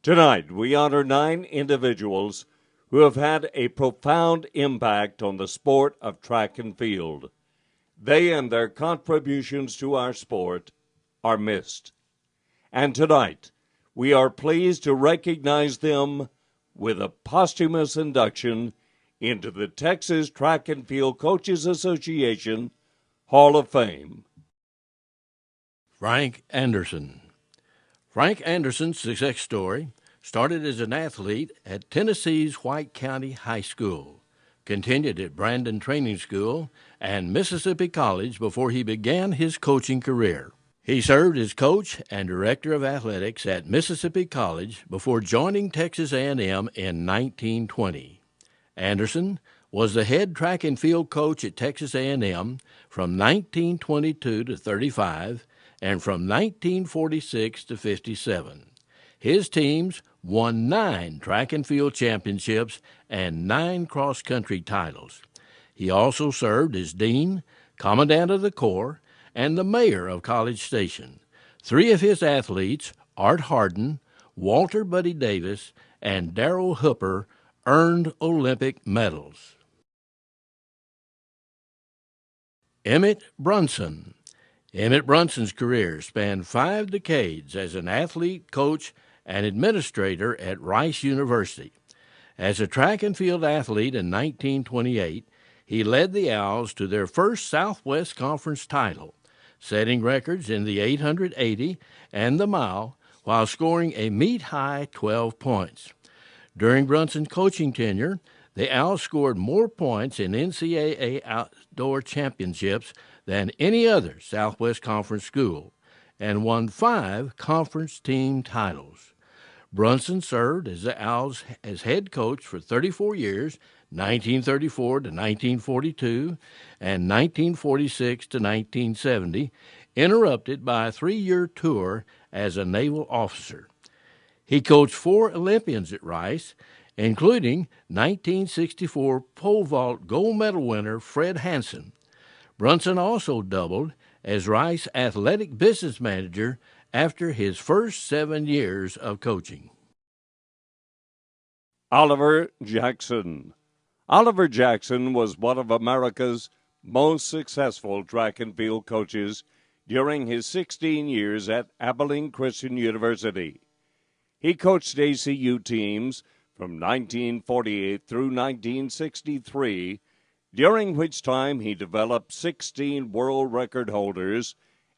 Tonight, we honor 9 individuals who have had a profound impact on the sport of track and field. They and their contributions to our sport are missed. And tonight, we are pleased to recognize them with a posthumous induction into the Texas Track and Field Coaches Association Hall of Fame. Frank Anderson. Frank Anderson's success story started as an athlete at Tennessee's White County High School, continued at Brandon Training School and Mississippi College before he began his coaching career. He served as coach and director of athletics at Mississippi College before joining Texas A&M in 1920. Anderson was the head track and field coach at Texas A&M from 1922 to 35 and from 1946 to 57. His teams won 9 track and field championships and 9 cross-country titles. He also served as dean, commandant of the Corps, and the mayor of College Station. 3 of his athletes, Art Hardin, Walter Buddy Davis, and Darrell Hooper, earned Olympic medals. Emmett Brunson. Emmett Brunson's career spanned 5 decades as an athlete, coach, and administrator at Rice University. As a track and field athlete in 1928, he led the Owls to their first Southwest Conference title, setting records in the 880 and the mile while scoring a meet-high 12 points. During Brunson's coaching tenure, the Owls scored more points in NCAA outdoor championships than any other Southwest Conference school and won 5 conference team titles. Brunson served as the Owls as head coach for 34 years, 1934 to 1942 and 1946 to 1970, interrupted by a 3-year tour as a naval officer. He coached 4 Olympians at Rice, including 1964 pole vault gold medal winner Fred Hansen. Brunson also doubled as Rice athletic business manager after his first 7 years of coaching. Oliver Jackson. Oliver Jackson was one of America's most successful track and field coaches during his 16 years at Abilene Christian University. He coached ACU teams from 1948 through 1963, during which time he developed 16 world record holders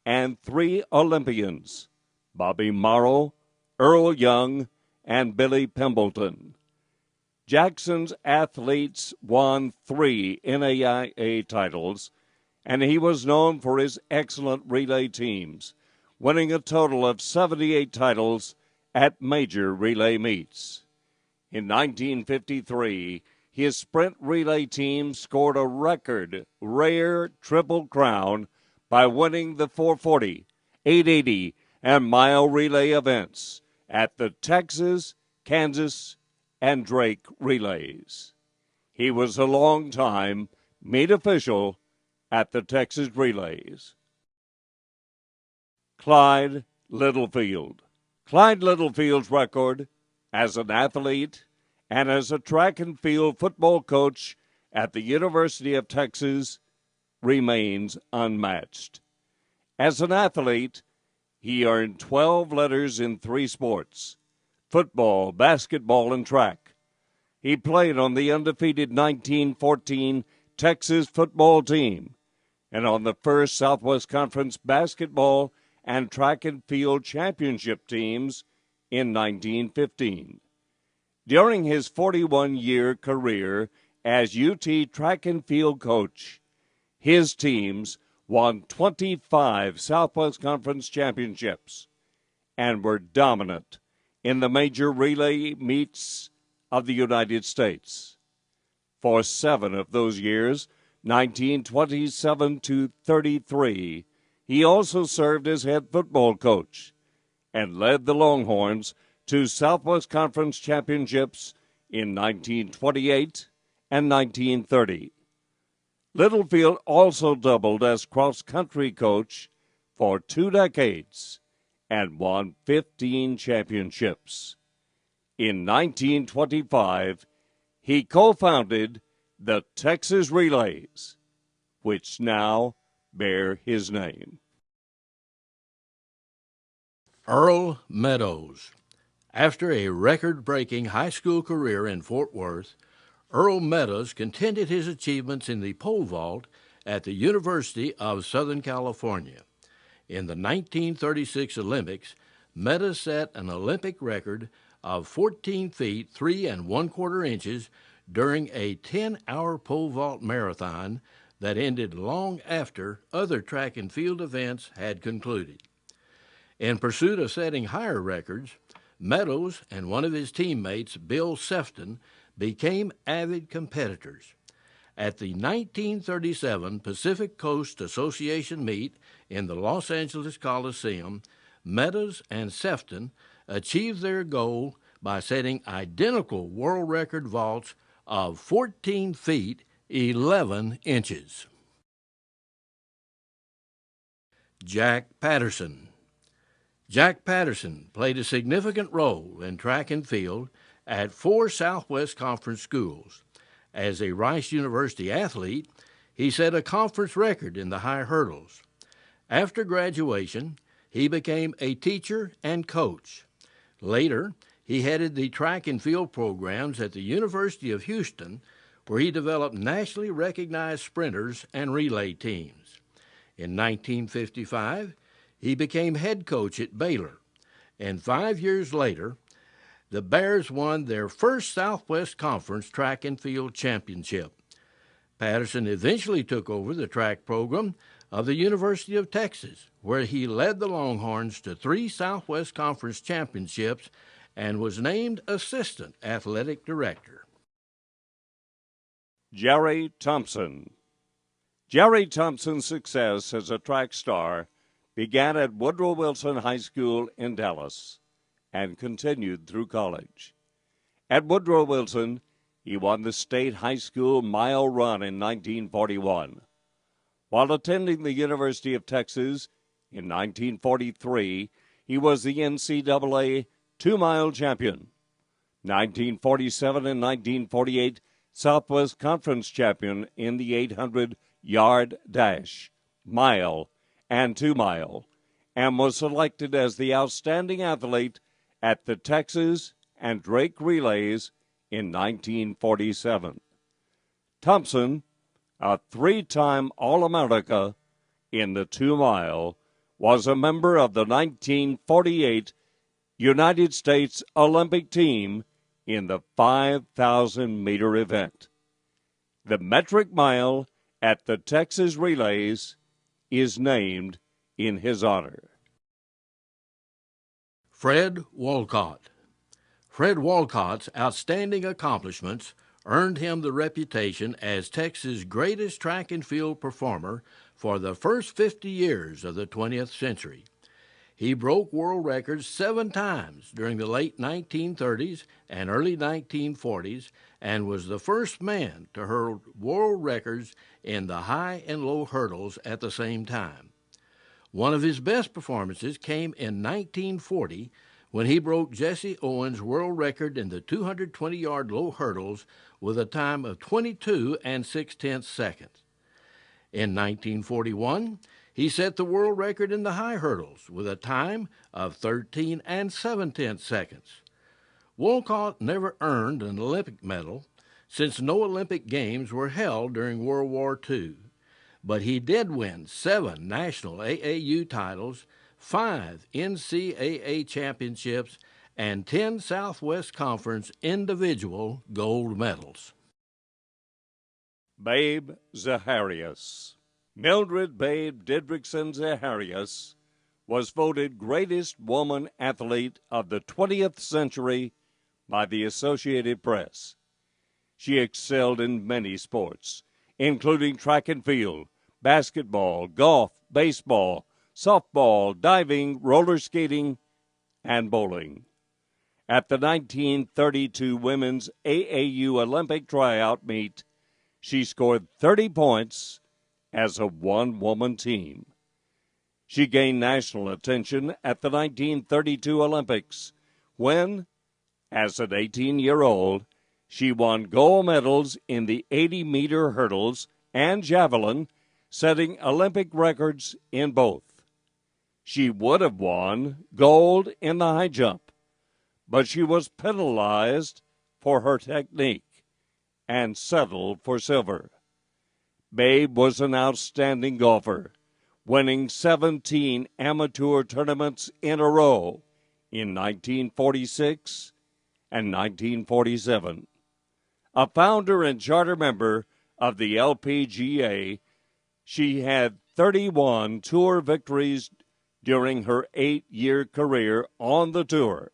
and 3 Olympians, Bobby Morrow, Earl Young, and Billy Pembleton. Jackson's athletes won 3 NAIA titles, and he was known for his excellent relay teams, winning a total of 78 titles at major relay meets. In 1953, his sprint relay team scored a record rare Triple Crown by winning the 440, 880, and mile relay events at the Texas, Kansas, and Drake relays. He was a long-time meet official at the Texas relays. Clyde Littlefield. Clyde Littlefield's record as an athlete and as a track and field football coach at the University of Texas remains unmatched. As an athlete, he earned 12 letters in 3 sports: football, basketball, and track. He played on the undefeated 1914 Texas football team and on the first Southwest Conference basketball and track and field championship teams in 1915. During his 41-year career as UT track and field coach, his teams won 25 Southwest Conference championships and were dominant in the major relay meets of the United States. For 7 of those years, 1927 to 33, he also served as head football coach and led the Longhorns to Southwest Conference championships in 1928 and 1930. Littlefield also doubled as cross-country coach for 2 decades and won 15 championships. In 1925, he co-founded the Texas Relays, which now bear his name. Earl Meadows. After a record-breaking high school career in Fort Worth, Earl Meadows continued his achievements in the pole vault at the University of Southern California. In the 1936 Olympics, Meadows set an Olympic record of 14 feet 3 1/4 inches during a 10-hour pole vault marathon that ended long after other track and field events had concluded. In pursuit of setting higher records, Meadows and one of his teammates, Bill Sefton, became avid competitors. At the 1937 Pacific Coast Association meet in the Los Angeles Coliseum, Meadows and Sefton achieved their goal by setting identical world record vaults of 14 feet 11 inches. Jack Patterson. Jack Patterson played a significant role in track and field at 4 Southwest Conference schools. As a Rice University athlete, he set a conference record in the high hurdles. After graduation, he became a teacher and coach. Later, he headed the track and field programs at the University of Houston, where he developed nationally recognized sprinters and relay teams. In 1955, he became head coach at Baylor, and 5 years later, the Bears won their first Southwest Conference track and field championship. Patterson eventually took over the track program of the University of Texas, where he led the Longhorns to 3 Southwest Conference championships and was named assistant athletic director. Jerry Thompson. Jerry Thompson's success as a track star began at Woodrow Wilson High School in Dallas and continued through college. At Woodrow Wilson, he won the state high school mile run in 1941. While attending the University of Texas in 1943, he was the NCAA 2-mile champion, 1947 and 1948 Southwest Conference champion in the 800-yard dash, mile, and 2-mile, and was selected as the outstanding athlete at the Texas and Drake Relays in 1947. Thompson, a 3-time All-America in the 2-mile, was a member of the 1948 United States Olympic team in the 5,000-meter event. The metric mile at the Texas Relays is named in his honor. Fred Walcott. Fred Walcott's outstanding accomplishments earned him the reputation as Texas' greatest track and field performer for the first 50 years of the 20th century. He broke world records 7 times during the late 1930s and early 1940s and was the first man to hurl world records in the high and low hurdles at the same time. One of his best performances came in 1940 when he broke Jesse Owens' world record in the 220-yard low hurdles with a time of 22 6/10 seconds. In 1941, he set the world record in the high hurdles with a time of 13 7/10 seconds. Walcott never earned an Olympic medal since no Olympic Games were held during World War II, but he did win 7 national AAU titles, 5 NCAA championships, and 10 Southwest Conference individual gold medals. Babe Zaharias. Mildred Babe Didrikson Zaharias was voted greatest woman athlete of the 20th century by the Associated Press. She excelled in many sports, including track and field, basketball, golf, baseball, softball, diving, roller skating, and bowling. At the 1932 Women's AAU Olympic tryout meet, she scored 30 points as a one-woman team. She gained national attention at the 1932 Olympics when, As an 18-year-old, she won gold medals in the 80-meter hurdles and javelin, setting Olympic records in both. She would have won gold in the high jump, but she was penalized for her technique and settled for silver. Babe was an outstanding golfer, winning 17 amateur tournaments in a row in 1946 and 1947. A founder and charter member of the LPGA, she had 31 tour victories during her 8-year career on the tour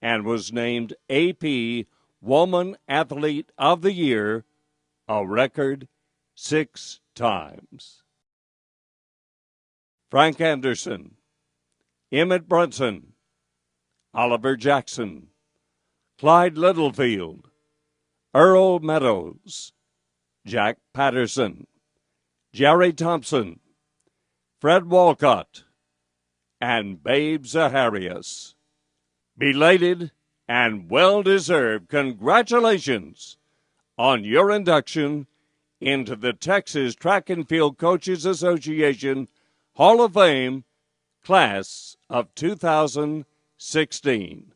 and was named AP Woman Athlete of the Year, a record 6 times. Frank Anderson, Emmett Brunson, Oliver Jackson, Clyde Littlefield, Earl Meadows, Jack Patterson, Jerry Thompson, Fred Walcott, and Babe Zaharias. Belated and well-deserved congratulations on your induction into the Texas Track and Field Coaches Association Hall of Fame Class of 2016.